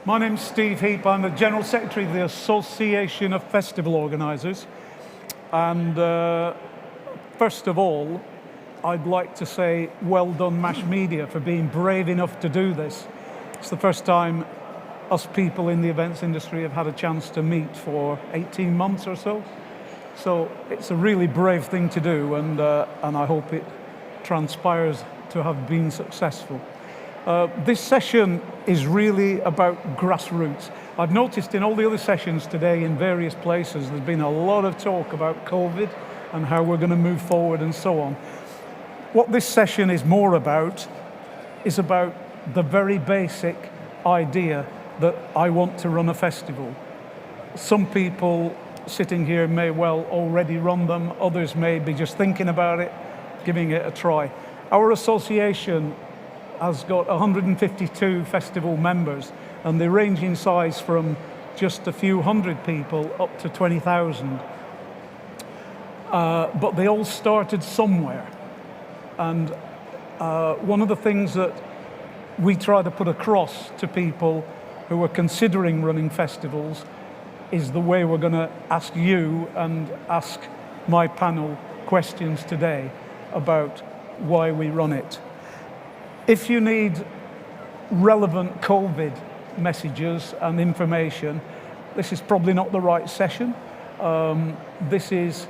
My name's Steve Heap. I'm the General Secretary of the Association of Festival Organisers. And first of all, I'd like to say well done MASH Media for being brave enough to do this. It's the first time us people in the events industry have had a chance to meet for 18 months or so. So it's a really brave thing to do, and I hope it transpires to have been successful. This session is really about grassroots. I've noticed in all the other sessions today in various places there's been a lot of talk about COVID and how we're going to move forward and so on. What this session is more about is about the very basic idea that I want to run a festival. Some people sitting here may well already run them, others may be just thinking about it, giving it a try. Our association has got 152 festival members, and they range in size from just a few hundred people up to 20,000. But they all started somewhere. And one of the things that we try to put across to people who are considering running festivals is the way we're going to ask you and ask my panel questions today about why we run it. If you need relevant COVID messages and information, this is probably not the right session. Let's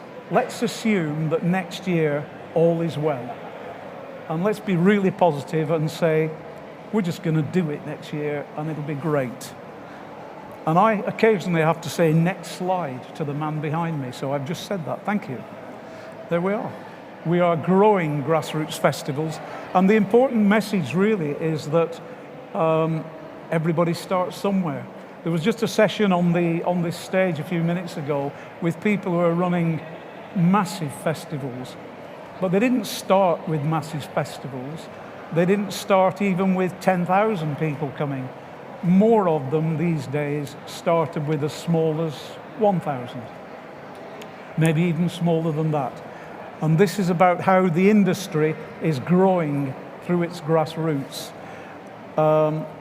assume that next year all is well. And let's be really positive and say, we're just going to do it next year and it'll be great. And I occasionally have to say next slide to the man behind me, so I've just said that. Thank you. There we are. We are growing grassroots festivals, and the important message really is that everybody starts somewhere. There was just a session on this stage a few minutes ago with people who are running massive festivals, but they didn't start with massive festivals. They didn't start even with 10,000 people coming. More of them these days started with as small as 1,000, maybe even smaller than that. And this is about how the industry is growing through its grassroots.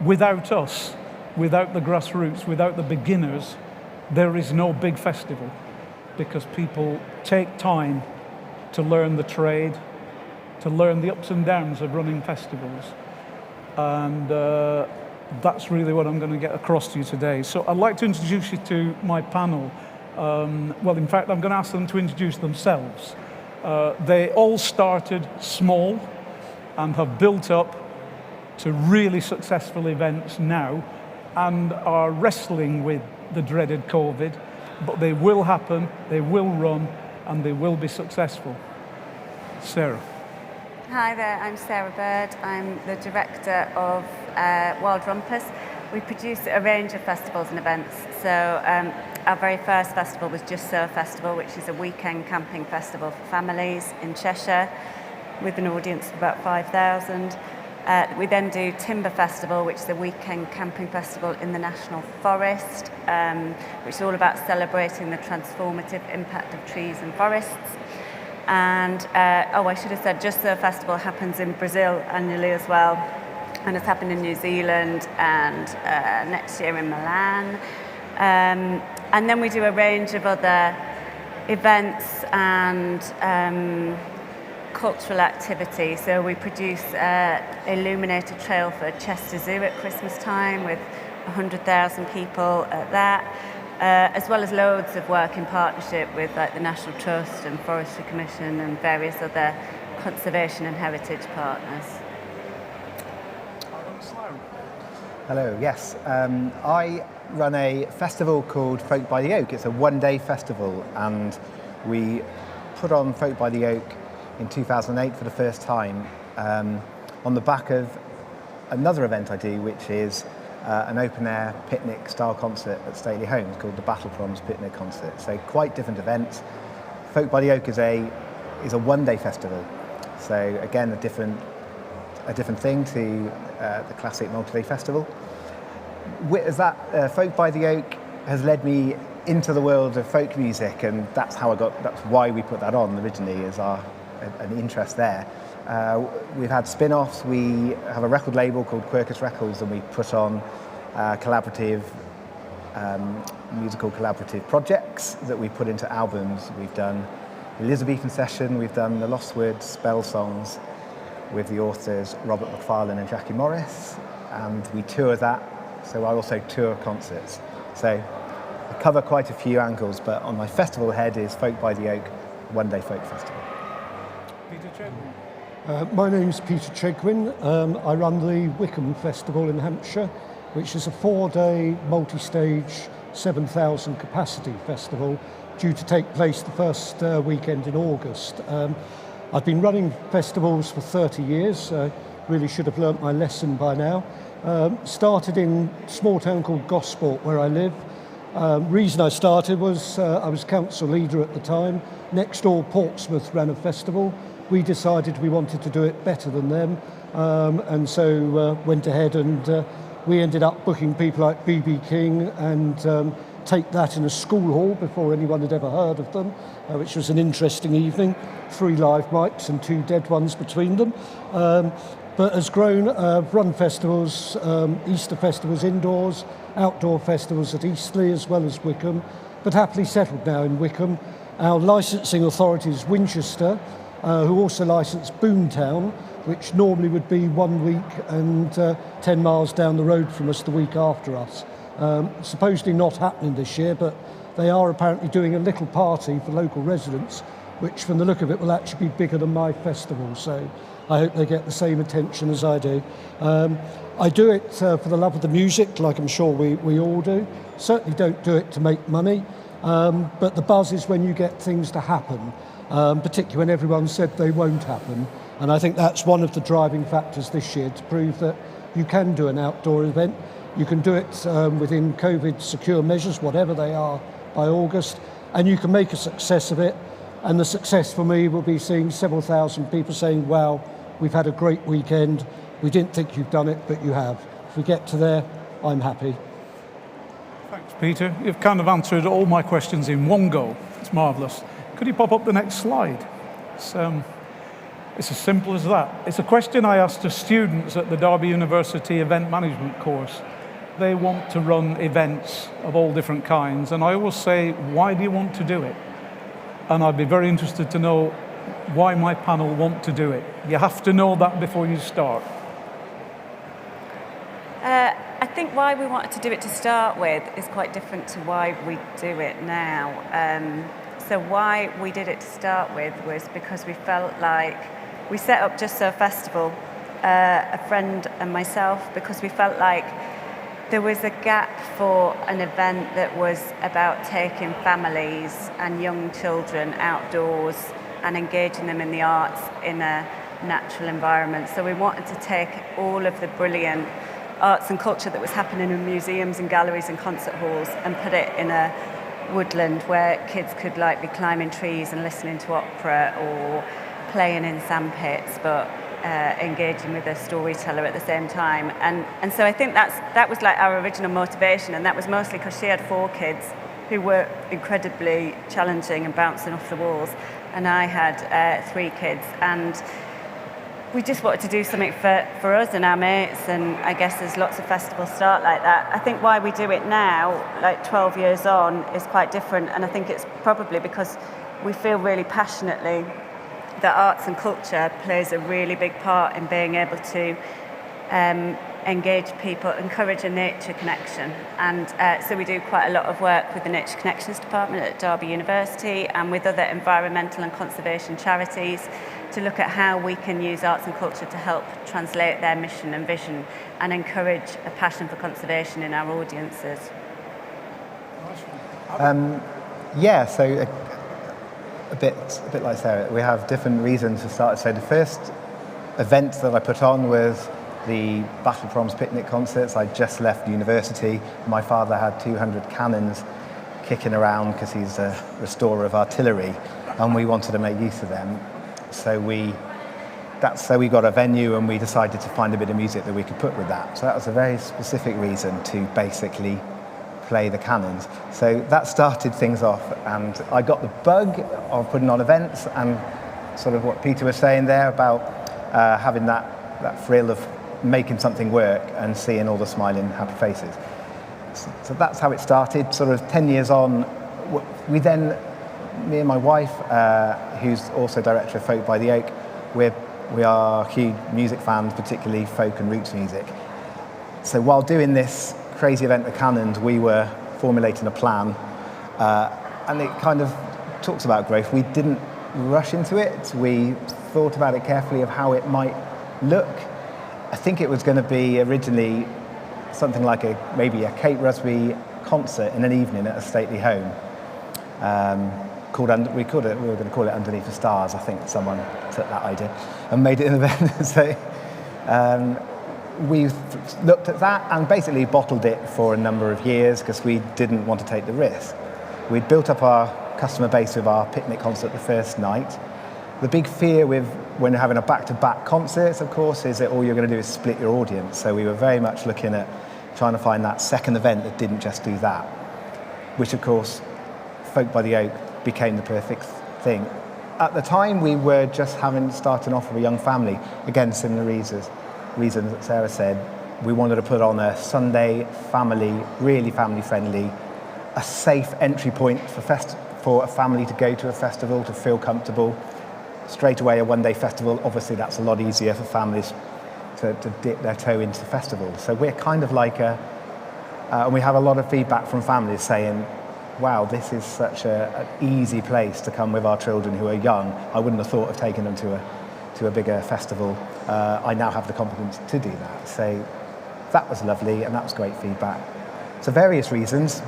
Without us, without the grassroots, without the beginners, there is no big festival, because people take time to learn the trade, to learn the ups and downs of running festivals. And that's really what I'm going to get across to you today. So I'd like to introduce you to my panel. Well, in fact, I'm going to ask them to introduce themselves. They all started small and have built up to really successful events now and are wrestling with the dreaded COVID, but they will happen, they will run, and they will be successful. Sarah. Hi there, I'm Sarah Bird. I'm the director of Wild Rumpus. We produce a range of festivals and events. So our very first festival was Just So Festival, which is a weekend camping festival for families in Cheshire with an audience of about 5,000. We then do Timber Festival, which is a weekend camping festival in the National Forest, which is all about celebrating the transformative impact of trees and forests. And, I should have said, Just So Festival happens in Brazil annually as well. And it's happened in New Zealand and next year in Milan. And then we do a range of other events and cultural activity. So we produce illuminated trail for Chester Zoo at Christmas time with 100,000 people at that, as well as loads of work in partnership with like the National Trust and Forestry Commission and various other conservation and heritage partners. Hello, yes. I run a festival called Folk by the Oak. It's a one-day festival, and we put on Folk by the Oak in 2008 for the first time on the back of another event I do, which is an open-air picnic-style concert at Stately Homes called the Battle Proms Picnic Concert. So quite different events. Folk by the Oak is a one-day festival. So again, a different thing to the classic multi-day festival. As that, Folk by the Oak has led me into the world of folk music, and that's why we put that on originally, is an interest there. We've had spin-offs. We have a record label called Quercus Records, and we put on collaborative, musical collaborative projects that we put into albums. We've done Elizabethan Session, we've done The Lost Words spell songs with the authors Robert McFarlane and Jackie Morris, and we tour that, so I also tour concerts. So I cover quite a few angles, but on my festival head is Folk by the Oak, one-day folk festival. Peter Chegwin. My name's Peter Chegwin. I run the Wickham Festival in Hampshire, which is a 4-day multi-stage 7,000 capacity festival due to take place the first weekend in August. I've been running festivals for 30 years, really should have learnt my lesson by now. Started in a small town called Gosport where I live. Reason I started was I was council leader at the time. Next door Portsmouth ran a festival. We decided we wanted to do it better than them, and so went ahead and we ended up booking people like B.B. King and Take That in a school hall before anyone had ever heard of them, which was an interesting evening. 3 live mics and 2 dead ones between them. But has grown, run festivals, Easter festivals indoors, outdoor festivals at Eastleigh as well as Wickham, but happily settled now in Wickham. Our licensing authority is Winchester, who also license Boomtown, which normally would be 1 week and 10 miles down the road from us the week after us. Supposedly not happening this year, but they are apparently doing a little party for local residents, which from the look of it will actually be bigger than my festival, so I hope they get the same attention as I do. I do it for the love of the music, like I'm sure we all do. Certainly don't do it to make money, but the buzz is when you get things to happen, particularly when everyone said they won't happen. And I think that's one of the driving factors this year to prove that you can do an outdoor event. You can do it within COVID secure measures, whatever they are, by August, and you can make a success of it. And the success for me will be seeing several thousand people saying, wow, we've had a great weekend. We didn't think you've done it, but you have. If we get to there, I'm happy. Thanks, Peter. You've kind of answered all my questions in one go. It's marvellous. Could you pop up the next slide? It's as simple as that. It's a question I asked to students at the Derby University Event Management course. They want to run events of all different kinds, and I always say, why do you want to do it? And I'd be very interested to know why my panel want to do it. You have to know that before you start. I think why we wanted to do it to start with is quite different to why we do it now. So why we did it to start with was because we felt like we set up Just So Festival, a friend and myself, because we felt like there was a gap for an event that was about taking families and young children outdoors and engaging them in the arts in a natural environment. So we wanted to take all of the brilliant arts and culture that was happening in museums and galleries and concert halls and put it in a woodland where kids could be climbing trees and listening to opera or playing in sandpits, but engaging with a storyteller at the same time. And so I think that was our original motivation, and that was mostly because she had 4 kids who were incredibly challenging and bouncing off the walls, and I had 3 kids, and we just wanted to do something for us and our mates, and I guess there's lots of festivals start like that. I think why we do it now, 12 years on, is quite different, and I think it's probably because we feel really passionately that arts and culture plays a really big part in being able to engage people, encourage a nature connection. And so we do quite a lot of work with the Nature Connections Department at Derby University and with other environmental and conservation charities to look at how we can use arts and culture to help translate their mission and vision and encourage a passion for conservation in our audiences. So a bit like Sarah, we have different reasons to start. So the first event that I put on was the Battle Proms picnic concerts. I just left university. My father had 200 cannons kicking around because he's a restorer of artillery, and we wanted to make use of them. So we got a venue, and we decided to find a bit of music that we could put with that. So that was a very specific reason to basically play the cannons. So that started things off, and I got the bug of putting on events, and sort of what Peter was saying there about having that thrill of making something work and seeing all the smiling, happy faces. So that's how it started. Sort of 10 years on, we then, me and my wife, who's also director of Folk by the Oak, we are huge music fans, particularly folk and roots music. So while doing this crazy event with Cannons, we were formulating a plan, and it kind of talks about growth. We didn't rush into it. We thought about it carefully of how it might look. I think it was going to be originally something like maybe a Kate Rusby concert in an evening at a stately home. We were going to call it Underneath the Stars. I think someone took that idea and made it an event. So we looked at that and basically bottled it for a number of years because we didn't want to take the risk. We'd built up our customer base with our picnic concert the first night. The big fear when you're having a back-to-back concerts, of course, is that all you're going to do is split your audience. So we were very much looking at trying to find that second event that didn't just do that, which, of course, Folk by the Oak became the perfect thing. At the time, we were just starting off with a young family. Again, similar reasons that Sarah said. We wanted to put on a Sunday family, really family-friendly, a safe entry point for a family to go to a festival, to feel comfortable. Straight away, a one-day festival, obviously that's a lot easier for families to dip their toe into the festival. So we're kind of like and we have a lot of feedback from families saying, wow, this is such an easy place to come with our children who are young. I wouldn't have thought of taking them to a bigger festival. I now have the confidence to do that. So that was lovely, and that was great feedback. So various reasons,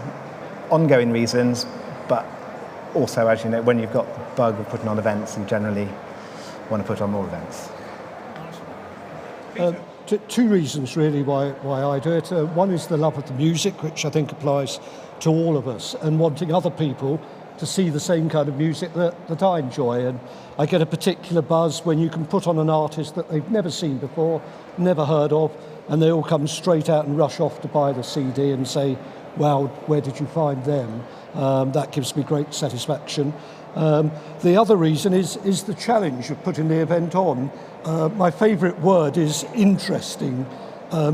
ongoing reasons, but also, as you know, when you've got the bug of putting on events, you generally want to put on more events. Two reasons really why I do it. One is the love of the music, which I think applies to all of us, and wanting other people to see the same kind of music that I enjoy. And I get a particular buzz when you can put on an artist that they've never seen before, never heard of, and they all come straight out and rush off to buy the CD and say, wow, where did you find them? That gives me great satisfaction. The other reason is the challenge of putting the event on. My favourite word is interesting.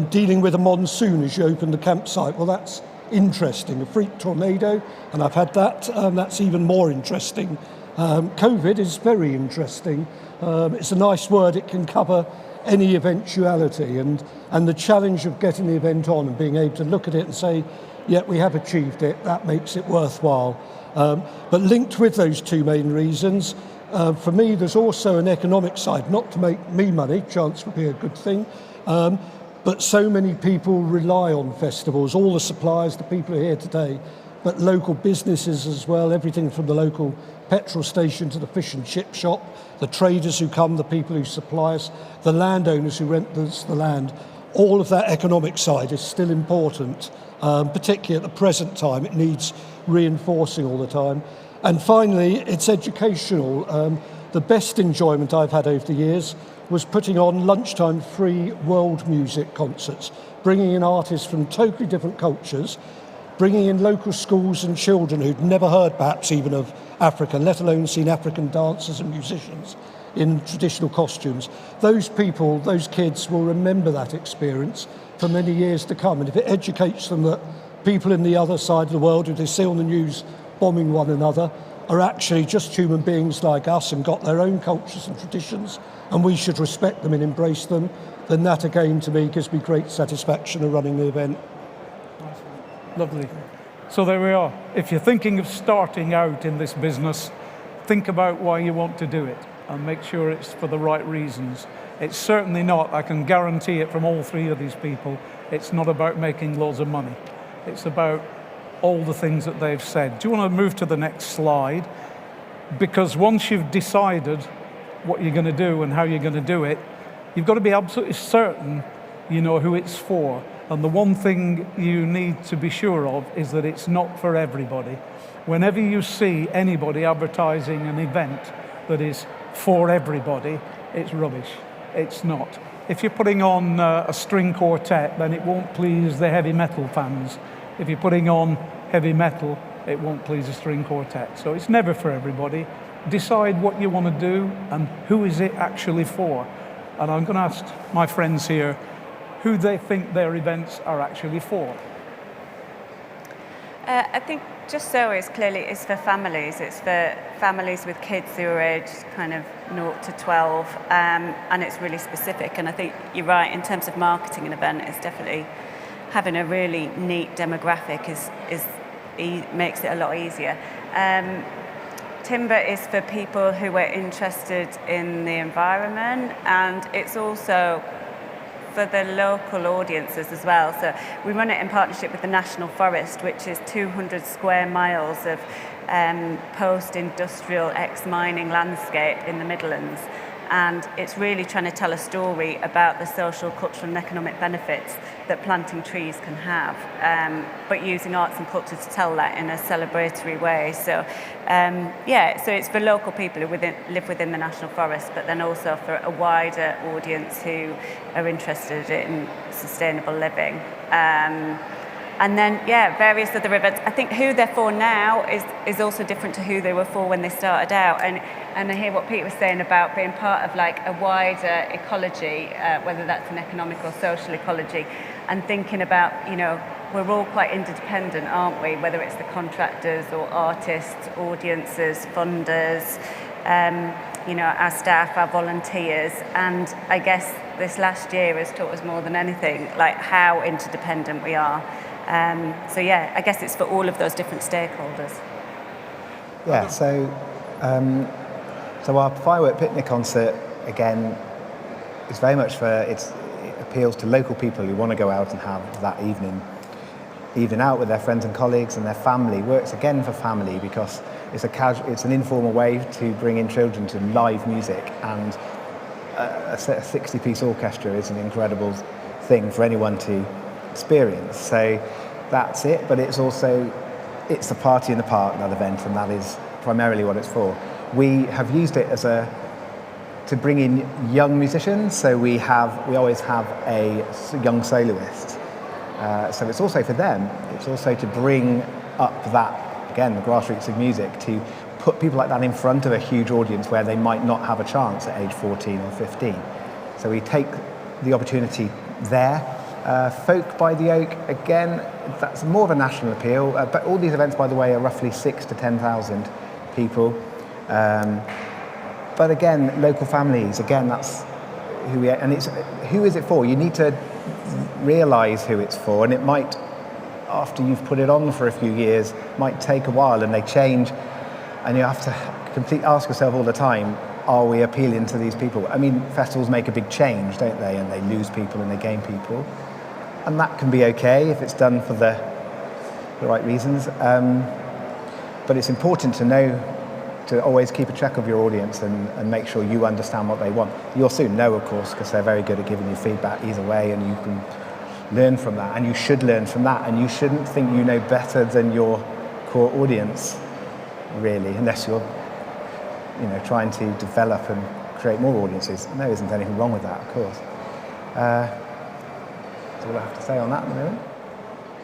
Dealing with a monsoon as you open the campsite, well, that's interesting. A freak tornado, and I've had that, that's even more interesting. COVID is very interesting. It's a nice word. It can cover any eventuality, and the challenge of getting the event on and being able to look at it and say, yeah, we have achieved it, that makes it worthwhile. But linked with those two main reasons, for me, there's also an economic side, not to make me money, chance would be a good thing, but so many people rely on festivals, all the suppliers, the people who are here today, but local businesses as well, everything from the local petrol station to the fish and chip shop, the traders who come, the people who supply us, the landowners who rent us the land. All of that economic side is still important, particularly at the present time. It needs reinforcing all the time. And finally, it's educational. The best enjoyment I've had over the years was putting on lunchtime free world music concerts, bringing in artists from totally different cultures, bringing in local schools and children who'd never heard perhaps even of Africa, let alone seen African dancers and musicians in traditional costumes. Those people, those kids will remember that experience for many years to come. And if it educates them that people in the other side of the world who they see on the news bombing one another are actually just human beings like us and got their own cultures and traditions, and we should respect them and embrace them, then that again to me gives me great satisfaction of running the event. Lovely. So there we are. If you're thinking of starting out in this business, think about why you want to do it and make sure it's for the right reasons. It's certainly not, I can guarantee it from all three of these people, it's not about making loads of money. It's about all the things that they've said. Do you want to move to the next slide? Because once you've decided what you're going to do and how you're going to do it, you've got to be absolutely certain you know who it's for. And the one thing you need to be sure of is that it's not for everybody. Whenever you see anybody advertising an event that is for everybody, it's rubbish. It's not. If you're putting on a string quartet, then it won't please the heavy metal fans. If you're putting on heavy metal, it won't please a string quartet. So it's never for everybody. Decide what you want to do and who is it actually for. And I'm going to ask my friends here who they think their events are actually for. I think Just So is clearly is for families. It's for families with kids who are aged kind of 0 to 12, and it's really specific. And I think you're right, in terms of marketing an event, it's definitely having a really neat demographic makes it a lot easier. Timber is for people who are interested in the environment, and it's also for the local audiences as well. So we run it in partnership with the National Forest, which is 200 square miles of post-industrial ex-mining landscape in the Midlands. And it's really trying to tell a story about the social, cultural and economic benefits that planting trees can have, but using arts and culture to tell that in a celebratory way. So so it's for local people who live within the National Forest, but then also for a wider audience who are interested in sustainable living. And then, various other events. I think who they're for now is also different to who they were for when they started out. And I hear what Pete was saying about being part of like a wider ecology, whether that's an economic or social ecology, and thinking about, we're all quite interdependent, aren't we? Whether it's the contractors or artists, audiences, funders, our staff, our volunteers. And I guess this last year has taught us more than anything, like how interdependent we are. I guess it's for all of those different stakeholders. Yeah, so our firework picnic concert, again, is very much it appeals to local people who want to go out and have that evening out with their friends and colleagues and their family. Works again for family because it's an informal way to bring in children to live music, and a 60-piece orchestra is an incredible thing for anyone to experience. So that's it, but it's the party in the park, that event, and that is primarily what it's for. We have used it to bring in young musicians, so we always have a young soloist. So it's also for them. It's also to bring up that, again, the grassroots of music, to put people like that in front of a huge audience where they might not have a chance at age 14 or 15. So we take the opportunity there. Folk by the Oak, again, that's more of a national appeal, but all these events, by the way, are roughly 6,000 to 10,000 people. But again, local families, again, that's who we are. And who is it for? You need to realise who it's for, and it might, after you've put it on for a few years, might take a while and they change, and you have to ask yourself all the time, are we appealing to these people? I mean, festivals make a big change, don't they? And they lose people and they gain people. And that can be okay if it's done for the right reasons. But it's important to know to always keep a check of your audience and make sure you understand what they want. You'll soon know, of course, because they're very good at giving you feedback either way, and you can learn from that, and you should learn from that, and you shouldn't think you know better than your core audience, really, unless you're trying to develop and create more audiences. And there isn't anything wrong with that, of course. That's all I have to say on that at the moment.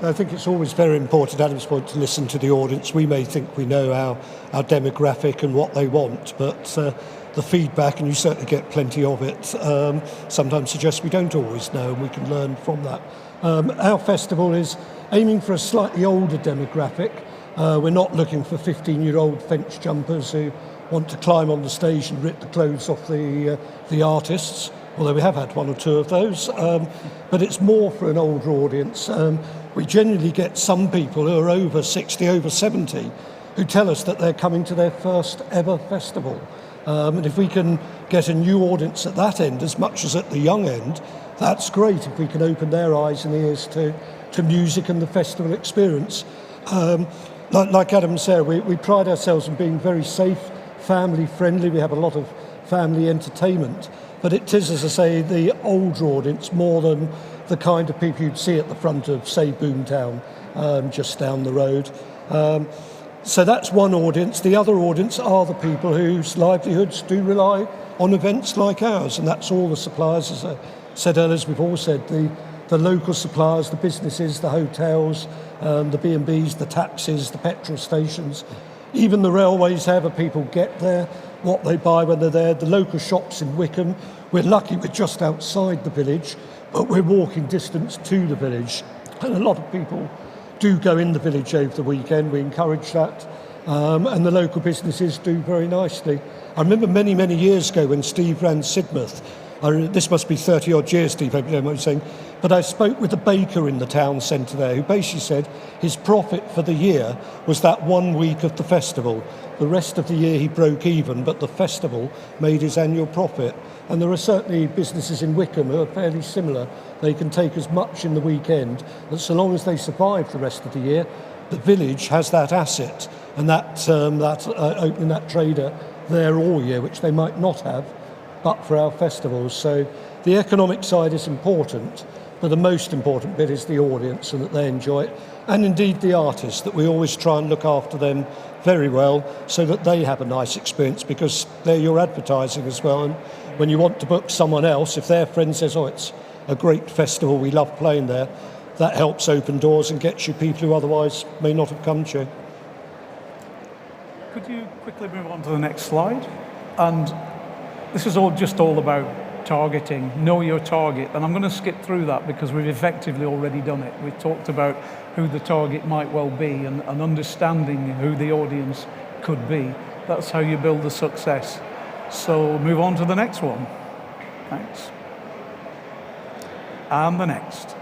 I think it's always very important, Adam's point, to listen to the audience. We may think we know our demographic and what they want, but the feedback, and you certainly get plenty of it, sometimes suggests we don't always know, and we can learn from that. Our festival is aiming for a slightly older demographic. We're not looking for 15-year-old fence jumpers who want to climb on the stage and rip the clothes off the artists, although we have had one or two of those. But it's more for an older audience. We generally get some people who are over 60, over 70, who tell us that they're coming to their first ever festival. And if we can get a new audience at that end as much as at the young end, that's great if we can open their eyes and ears to music and the festival experience. Like Adam said, we pride ourselves on being very safe, family friendly. We have a lot of family entertainment, but it is, as I say, the older audience more than the kind of people you'd see at the front of, say, Boomtown, just down the road. So that's one audience. The other audience are the people whose livelihoods do rely on events like ours, and that's all the suppliers, as I said earlier, as we've all said, the local suppliers, the businesses, the hotels, the B&Bs, the taxis, the petrol stations, even the railways, however people get there, what they buy when they're there, the local shops in Wickham. We're lucky we're just outside the village, but we're walking distance to the village. And a lot of people do go in the village over the weekend. We encourage that. And the local businesses do very nicely. I remember many, many years ago when Steve ran Sidmouth. This must be 30 odd years, Steve, hope you don't mind me saying. But I spoke with a baker in the town centre there who basically said his profit for the year was that 1 week of the festival. The rest of the year he broke even, but the festival made his annual profit. And there are certainly businesses in Wickham who are fairly similar. They can take as much in the weekend, but so long as they survive the rest of the year, the village has that asset and that opening that trader there all year, which they might not have, but for our festivals. So the economic side is important, but the most important bit is the audience and that they enjoy it. And indeed the artists, that we always try and look after them very well so that they have a nice experience, because they're your advertising as well. And when you want to book someone else, if their friend says, oh, it's a great festival, we love playing there, that helps open doors and gets you people who otherwise may not have come to you. Could you quickly move on to the next slide? And this is all about targeting, know your target. And I'm going to skip through that because we've effectively already done it. We've talked about who the target might well be and understanding who the audience could be. That's how you build a success. So move on to the next one. Thanks. And the next.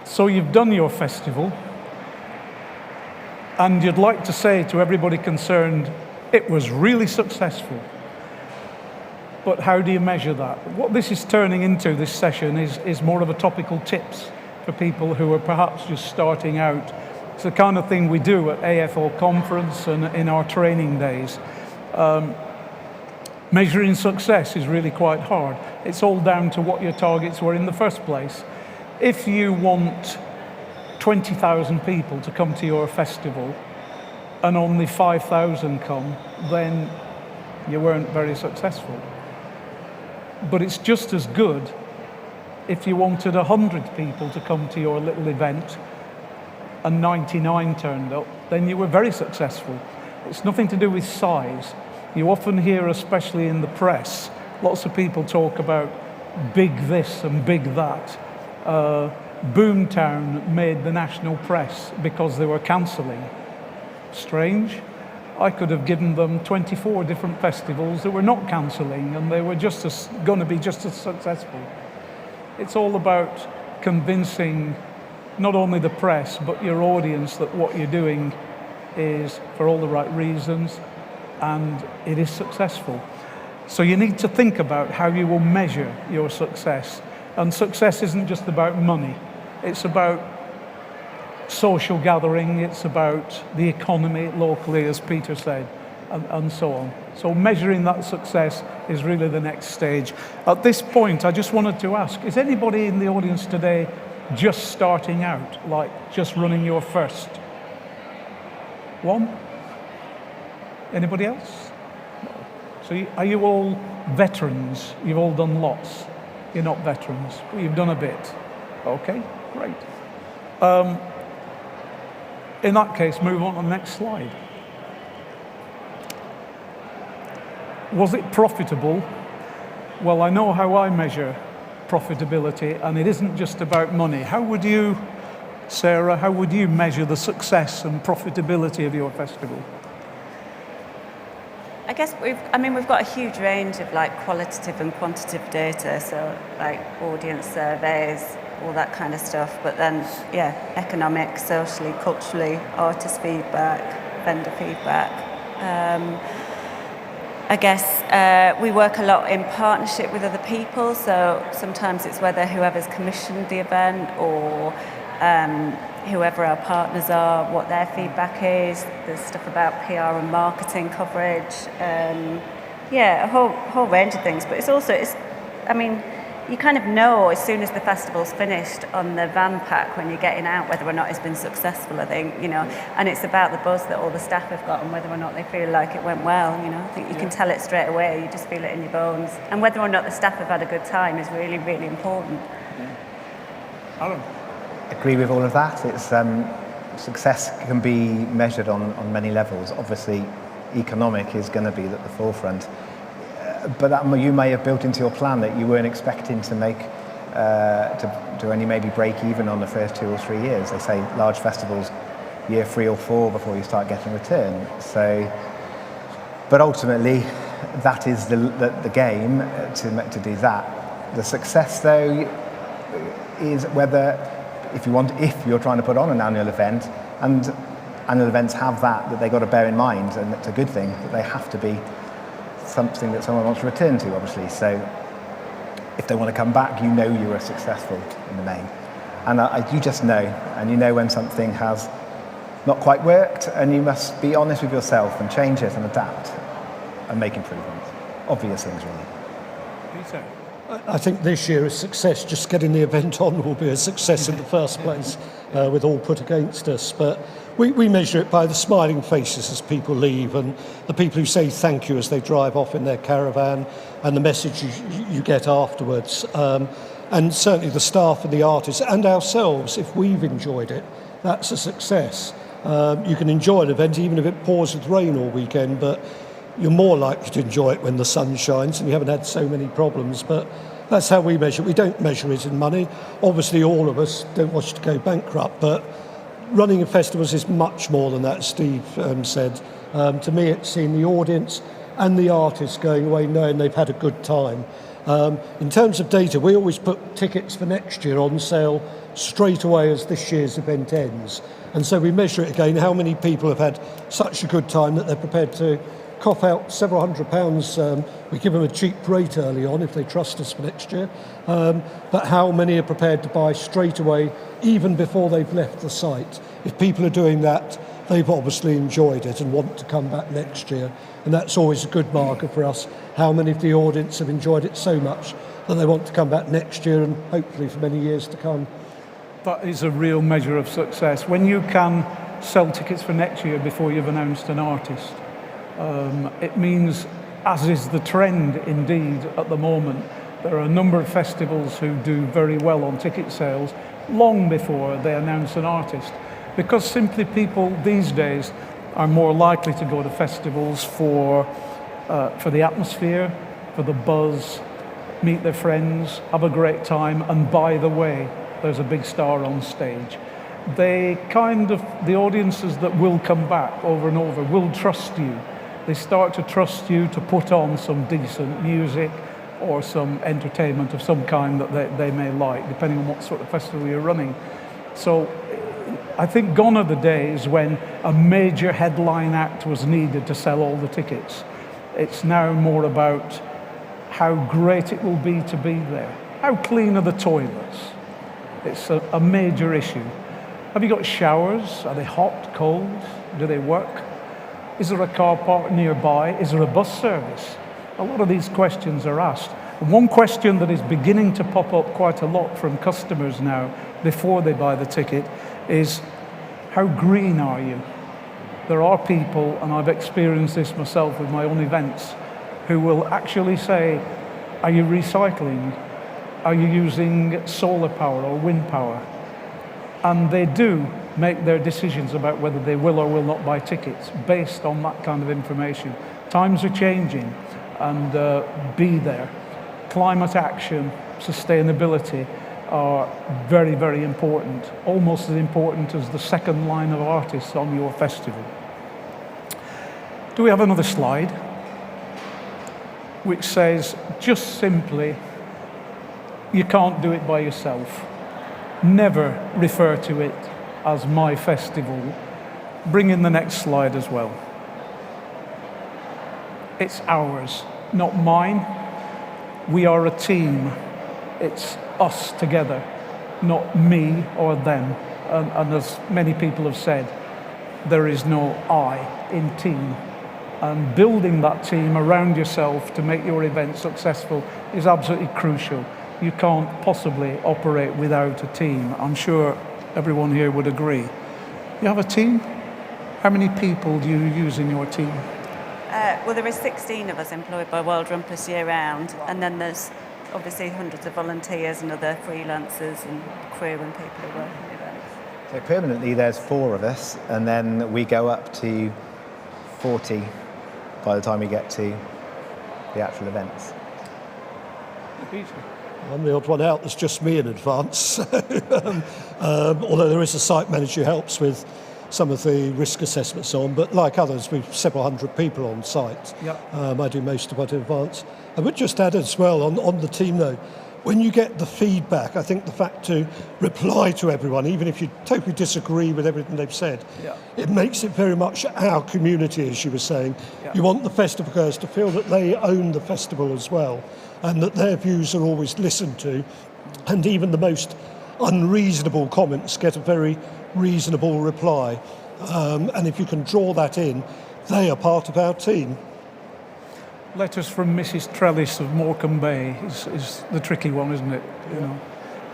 So you've done your festival, and you'd like to say to everybody concerned, it was really successful. But how do you measure that? What this is turning into, this session, is more of a topical tips for people who are perhaps just starting out. It's the kind of thing we do at AFO conference and in our training days. Measuring success is really quite hard. It's all down to what your targets were in the first place. If you want 20,000 people to come to your festival and only 5,000 come, then you weren't very successful. But it's just as good if you wanted 100 people to come to your little event and 99 turned up, then you were very successful. It's nothing to do with size. You often hear, especially in the press, lots of people talk about big this and big that. Boomtown made the national press because they were cancelling. Strange. I could have given them 24 different festivals that were not cancelling, and they were going to be just as successful. It's all about convincing not only the press but your audience that what you're doing is for all the right reasons and it is successful. So you need to think about how you will measure your success. And success isn't just about money. It's about social gathering, it's about the economy locally, as Peter said, and so on. So measuring that success is really the next stage. At this point, I just wanted to ask, is anybody in the audience today just starting out, like just running your first one? Anybody else? No. So are you all veterans? You've all done lots. You're not veterans, but you've done a bit. Okay, great. In that case, move on to the next slide. Was it profitable? Well, I know how I measure profitability, and it isn't just about money. How would you, Sarah, how would you measure the success and profitability of your festival? I guess we've got a huge range of like qualitative and quantitative data, so like audience surveys, all that kind of stuff. But then, yeah, economic, socially, culturally, artist feedback, vendor feedback. I guess we work a lot in partnership with other people, so sometimes it's whether whoever's commissioned the event or whoever our partners are, what their feedback is. There's stuff about PR and marketing coverage. A whole range of things. But you kind of know as soon as the festival's finished on the van pack when you're getting out whether or not it's been successful, I think, and it's about the buzz that all the staff have got and whether or not they feel like it went well, I think you can tell it straight away, you just feel it in your bones. And whether or not the staff have had a good time is really, really important. Alan? Agree with all of that. It's success can be measured on many levels. Obviously, economic is going to be at the forefront. but that you may have built into your plan that you weren't expecting to make, to only maybe break even on the first 2 or 3 years. They say large festivals, year 3 or 4 before you start getting return. So, but ultimately, that is the game to do that. The success, though, is whether if you're trying to put on an annual event, and annual events have that they've got to bear in mind, and it's a good thing that they have to be something that someone wants to return to, obviously. So if they want to come back, you know you were successful in the main. And you just know, and you know when something has not quite worked, and you must be honest with yourself and change it and adapt and make improvements. Obvious things, really. Peter? I think this year a success, just getting the event on will be a success in the first place, with all put against us. But we measure it by the smiling faces as people leave, and the people who say thank you as they drive off in their caravan, and the message you get afterwards. And certainly the staff and the artists and ourselves, if we've enjoyed it, that's a success. You can enjoy an event even if it pours with rain all weekend, but you're more likely to enjoy it when the sun shines and you haven't had so many problems. But that's how we measure it. We don't measure it in money. Obviously, all of us don't want to go bankrupt, but running festivals is much more than that, Steve said. To me, it's seeing the audience and the artists going away knowing they've had a good time. In terms of data, we always put tickets for next year on sale straight away as this year's event ends. And so we measure it again, how many people have had such a good time that they're prepared to cough out several £100. We give them a cheap rate early on if they trust us for next year. But how many are prepared to buy straight away, even before they've left the site? If people are doing that, they've obviously enjoyed it and want to come back next year. And that's always a good marker for us, how many of the audience have enjoyed it so much that they want to come back next year and hopefully for many years to come. That is a real measure of success. When you can sell tickets for next year before you've announced an artist, it means, as is the trend indeed at the moment, there are a number of festivals who do very well on ticket sales long before they announce an artist, because simply people these days are more likely to go to festivals for the atmosphere, for the buzz, meet their friends, have a great time, and by the way, there's a big star on stage. The audiences that will come back over and over will trust you. They start to trust you to put on some decent music or some entertainment of some kind that they may like, depending on what sort of festival you're running. So I think gone are the days when a major headline act was needed to sell all the tickets. It's now more about how great it will be to be there. How clean are the toilets? It's a major issue. Have you got showers? Are they hot, cold? Do they work? Is there a car park nearby? Is there a bus service? A lot of these questions are asked. And one question that is beginning to pop up quite a lot from customers now before they buy the ticket is, how green are you? There are people, and I've experienced this myself with my own events, who will actually say, are you recycling? Are you using solar power or wind power? And they do make their decisions about whether they will or will not buy tickets based on that kind of information. Times are changing, and be there. Climate action, sustainability are very, very important, almost as important as the second line of artists on your festival. Do we have another slide? Which says, just simply, you can't do it by yourself. Never refer to it as my festival. Bring in the next slide as well. It's ours, not mine. We are a team. It's us together, not me or them. And as many people have said, there is no I in team. And building that team around yourself to make your event successful is absolutely crucial. You can't possibly operate without a team. I'm sure everyone here would agree. You have a team? How many people do you use in your team? Well, there are 16 of us employed by Wild Rumpus year-round, and then there's obviously hundreds of volunteers and other freelancers and crew and people who work on events. So permanently there's 4 of us, and then we go up to 40 by the time we get to the actual events. Peter. I'm the odd one out. There's just me in advance. Although there is a site manager who helps with some of the risk assessments on, but like others, we've several hundred people on site. Yep. I do most of it in advance. I would just add as well on the team though, when you get the feedback, I think the fact to reply to everyone, even if you totally disagree with everything they've said, it makes it very much our community, as you were saying. You want the festival goers to feel that they own the festival as well, and that their views are always listened to, and even the most unreasonable comments get a very reasonable reply. And if you can draw that in, they are part of our team. Letters from Mrs. Trellis of Morecambe Bay is the tricky one, isn't it? You know,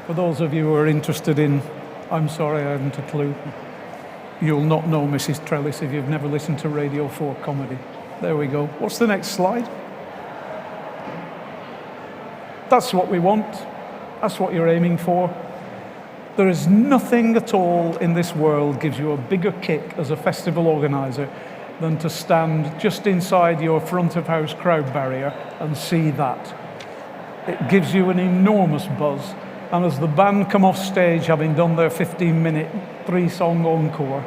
for those of you who are interested in, I'm sorry, I haven't a clue. You'll not know Mrs. Trellis if you've never listened to Radio 4 comedy. There we go. What's the next slide? That's what we want. That's what you're aiming for. There is nothing at all in this world gives you a bigger kick as a festival organiser than to stand just inside your front of house crowd barrier and see that. It gives you an enormous buzz, and as the band come off stage having done their 15-minute 3-song encore,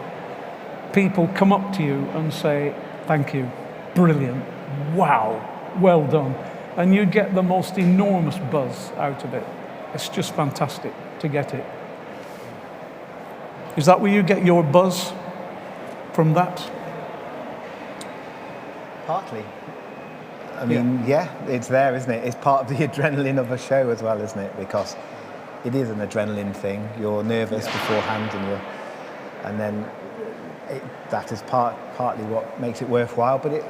people come up to you and say, thank you, brilliant, wow, well done, and you get the most enormous buzz out of it. It's just fantastic to get it. Is that where you get your buzz from that? Partly. I mean, yeah, it's there, isn't it? It's part of the adrenaline of a show as well, isn't it? Because it is an adrenaline thing. You're nervous beforehand, and then that is partly what makes it worthwhile. But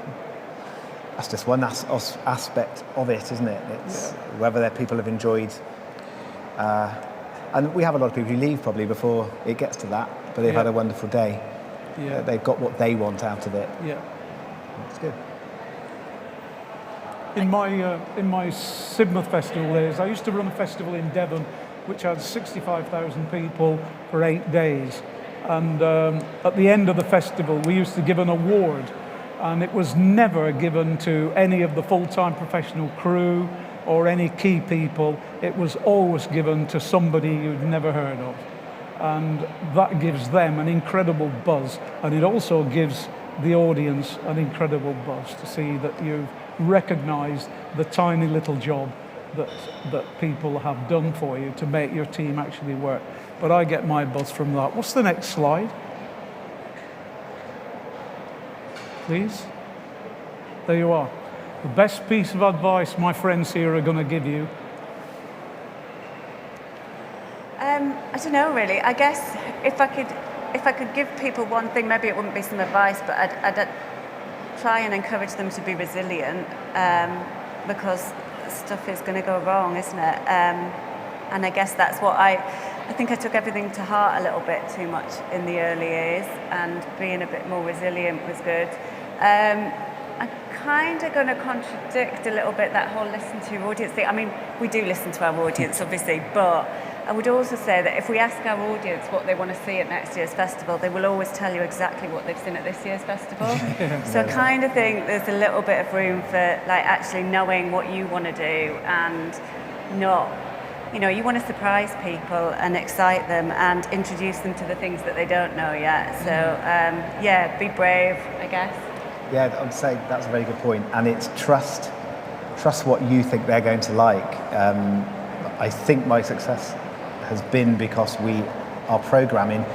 that's just one aspect of it, isn't it? It's whether people have enjoyed. And we have a lot of people who leave probably before it gets to that, but they've had a wonderful day. Yeah. They've got what they want out of it. Yeah. It's good. In my Sidmouth Festival days, I used to run a festival in Devon which had 65,000 people for 8 days. And at the end of the festival, we used to give an award, and it was never given to any of the full-time professional crew or any key people. It was always given to somebody you'd never heard of. And that gives them an incredible buzz, and it also gives the audience an incredible buzz to see that you've recognised the tiny little job that people have done for you to make your team actually work. But I get my buzz from that. What's the next slide? Please. There you are. The best piece of advice my friends here are going to give you. I don't know really. I guess if I could give people one thing, maybe it wouldn't be some advice, but I'd try and encourage them to be resilient, because stuff is going to go wrong, isn't it? And I guess that's what I think I took everything to heart a little bit too much in the early years, and being a bit more resilient was good. I'm kind of going to contradict a little bit that whole listen to your audience thing. I mean, we do listen to our audience, obviously, but I would also say that if we ask our audience what they want to see at next year's festival, they will always tell you exactly what they've seen at this year's festival. So I kind of think there's a little bit of room for like actually knowing what you want to do, and not, you know, you want to surprise people and excite them and introduce them to the things that they don't know yet. So yeah, be brave, I guess. Yeah, I would say that's a very good point, and it's trust what you think they're going to like. I think my success has been because our programming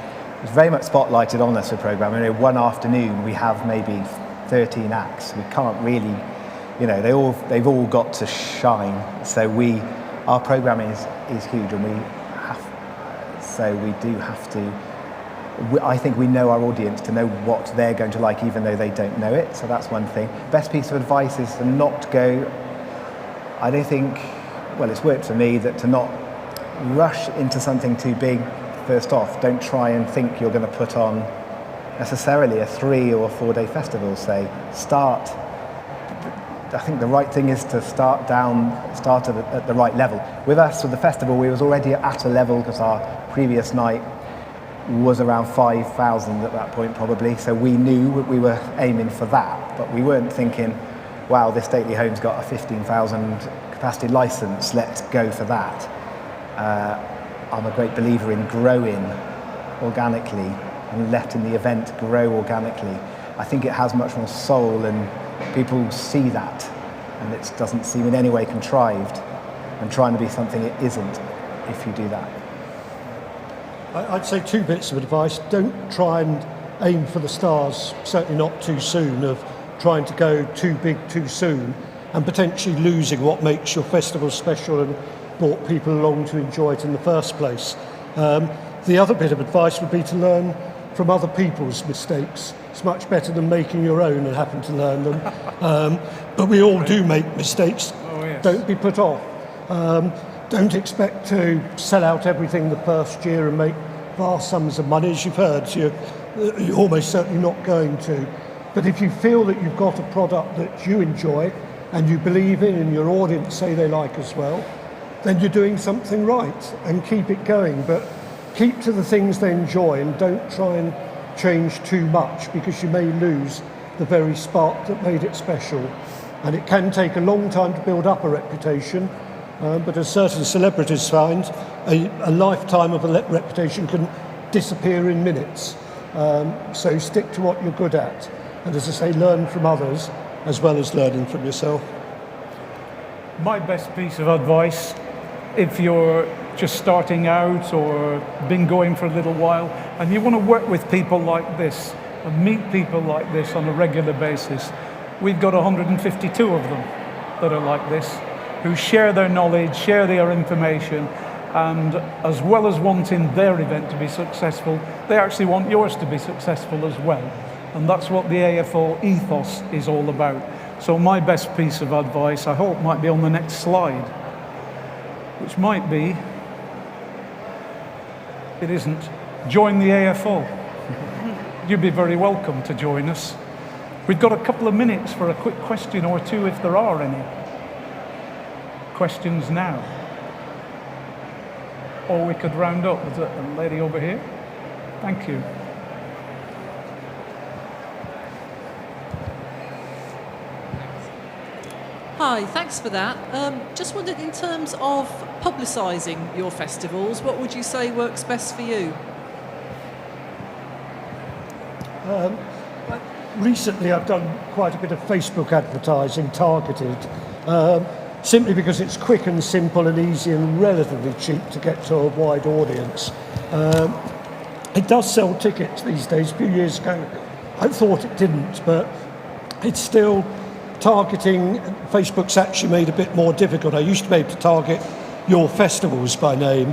is very much spotlighted on us for programming. You know, one afternoon we have maybe 13 acts. We can't really, you know, they've all got to shine. So our programming is huge, and we do have to. I think we know our audience to know what they're going to like, even though they don't know it. So that's one thing. Best piece of advice is to not go. I don't think. Well, it's worked for me that to not rush into something too big first off. Don't try and think you're going to put on necessarily a 3 or 4 day festival. Say, start. I think the right thing is to start at the right level. With us, with the festival, we was already at a level because our previous night was around 5,000 at that point probably. So we knew we were aiming for that, but we weren't thinking, wow, this stately home's got a 15,000 capacity license, let's go for that. I'm a great believer in growing organically and letting the event grow organically. I think it has much more soul, and people see that, and it doesn't seem in any way contrived and trying to be something it isn't if you do that. I'd say 2 bits of advice. Don't try and aim for the stars, certainly not too soon, of trying to go too big too soon and potentially losing what makes your festival special and brought people along to enjoy it in the first place. The other bit of advice would be to learn from other people's mistakes. It's much better than making your own and having to learn them. But we all do make mistakes. Oh, yes. Don't be put off. Don't expect to sell out everything the first year and make vast sums of money. As you've heard, you're almost certainly not going to. But if you feel that you've got a product that you enjoy and you believe in and your audience say they like as well, then you're doing something right, and keep it going. But keep to the things they enjoy and don't try and change too much, because you may lose the very spark that made it special. And it can take a long time to build up a reputation, but as certain celebrities find, a lifetime of a reputation can disappear in minutes. So stick to what you're good at. And as I say, learn from others as well as learning from yourself. My best piece of advice, if you're just starting out or been going for a little while and you want to work with people like this and meet people like this on a regular basis, we've got 152 of them that are like this, who share their knowledge, share their information, and as well as wanting their event to be successful, they actually want yours to be successful as well. And that's what the AFO ethos is all about. So my best piece of advice, I hope, might be on the next slide, which might be, it isn't, join the AFO. You'd be very welcome to join us. We've got a couple of minutes for a quick question or two, if there are any. Questions now. Or we could round up. There's a lady over here. Thank you. Hi, thanks for that. Just wondered, in terms of publicising your festivals, what would you say works best for you? Recently I've done quite a bit of Facebook advertising, targeted, simply because it's quick and simple and easy and relatively cheap to get to a wide audience. It does sell tickets these days. A few years ago I thought it didn't, but it's still targeting. Facebook's actually made a bit more difficult. I used to be able to target your festivals by name.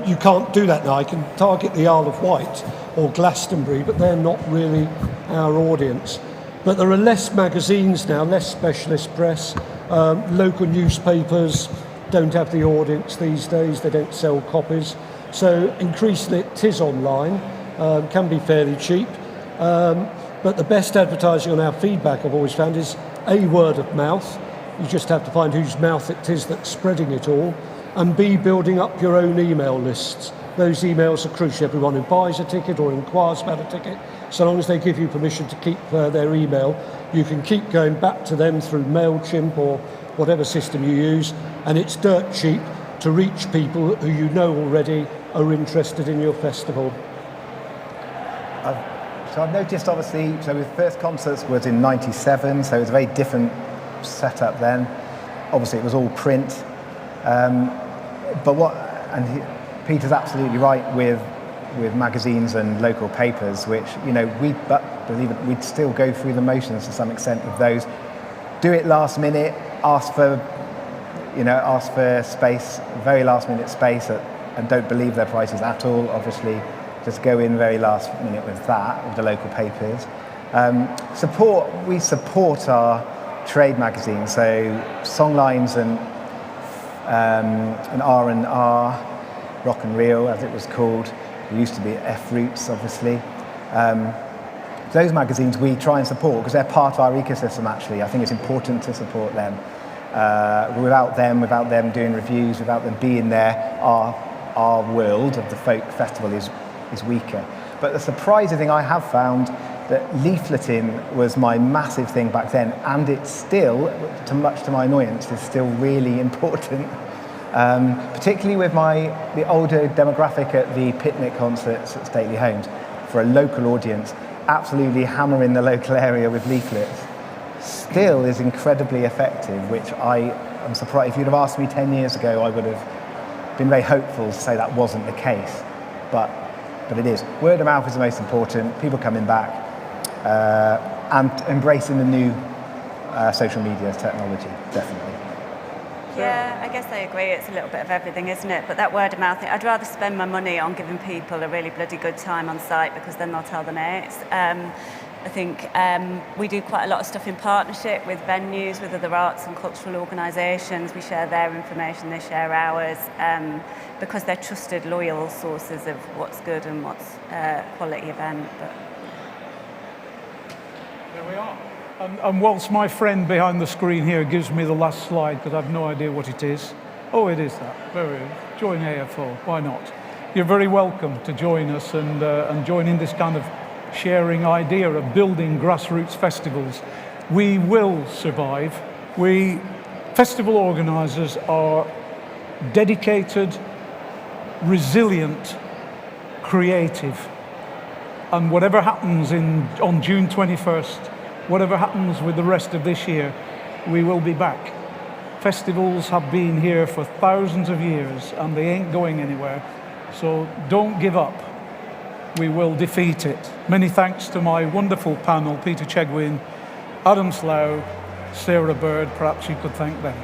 You can't do that now. I can target the Isle of Wight or Glastonbury, but they're not really our audience. But there are less magazines now, less specialist press. Local newspapers don't have the audience these days. They don't sell copies. So increasingly it is online, can be fairly cheap. But the best advertising on our feedback, I've always found, is A, word of mouth. You just have to find whose mouth it is that's spreading it all. And B, building up your own email lists. Those emails are crucial. Everyone who buys a ticket or inquires about a ticket, so long as they give you permission to keep their email, you can keep going back to them through MailChimp or whatever system you use, and it's dirt cheap to reach people who you know already are interested in your festival. So I've noticed, obviously, so the first concerts was in '97, so it was a very different setup then. Obviously it was all print. Peter's absolutely right with magazines and local papers, which, you know, believe it, we'd still go through the motions to some extent with those. Do it last minute, ask for space, very last minute space, and don't believe their prices at all, obviously. Just go in very last minute with that, with the local papers. We support our trade magazines, so Songlines and R&R, Rock and Reel, as it was called. It used to be F-Roots, obviously. Those magazines we try and support because they're part of our ecosystem, actually. I think it's important to support them. Without them doing reviews, without them being there, our world of the folk festival is weaker. But the surprising thing I have found that leafleting was my massive thing back then, and it's still, much to my annoyance, is still really important. Particularly with the older demographic at the picnic concerts at stately homes, for a local audience, absolutely hammering the local area with leaflets still is incredibly effective, which I am surprised. If you'd have asked me 10 years ago, I would have been very hopeful to say that wasn't the case, but it is. Word of mouth is the most important, people coming back, and embracing the new social media technology, definitely. Yeah, I guess I agree. It's a little bit of everything, isn't it? But that word of mouth thing, I'd rather spend my money on giving people a really bloody good time on site, because then they'll tell their mates. I think we do quite a lot of stuff in partnership with venues, with other arts and cultural organisations. We share their information, they share ours, because they're trusted, loyal sources of what's good and what's a quality event. But there we are. And whilst my friend behind the screen here gives me the last slide, because I've no idea what it is. Oh, it is that. There it is. Join AFO. Why not? You're very welcome to join us and join in this kind of sharing idea of building grassroots festivals. We will survive. Festival organisers are dedicated, resilient, creative. And whatever happens on June 21st, whatever happens with the rest of this year, we will be back. Festivals have been here for thousands of years and they ain't going anywhere. So don't give up. We will defeat it. Many thanks to my wonderful panel, Peter Chegwin, Adam Slough, Sarah Bird. Perhaps you could thank them.